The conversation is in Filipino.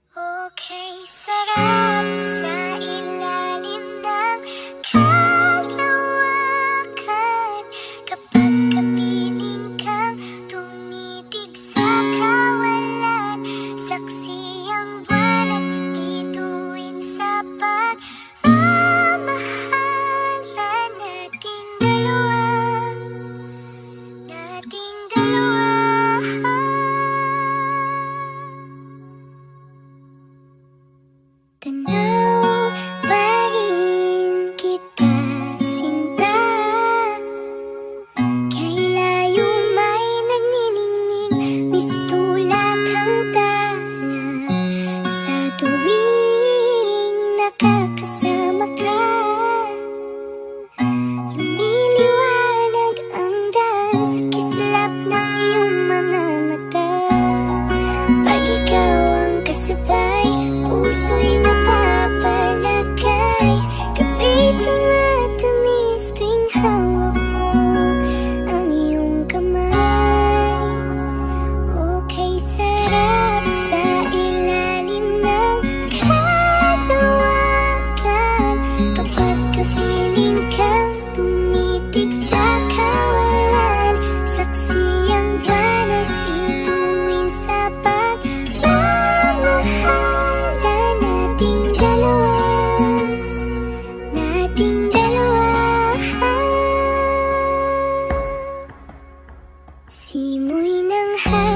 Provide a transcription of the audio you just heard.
Okay, sarap sa ilalim ng kalawakan kapag kapiling kang tumitig sa kawalan. Saksi ang buwan at bituin sa pagmamahalan nating dalawa, nating dalawa. Tanaw pa rin kita, sinta. Kay layo may nagniningning, mistulak ang tala. Sa tuwing nakakasama ka, lumiliwanag ang daan sa kislap ng iyong mga mata. Pag ikaw ang kasabay, puso'y napapalagay. Kapit at tamis tuwing hawak ko ang iyong kamay. Okay, sarap sa ilalim ng kalawakan kapag kapiling kang tumitig sa kawalan. Saksi ang buwan at bituin sa pagmamahalan nating dalawa, nating dalawa. Simoy ng hangin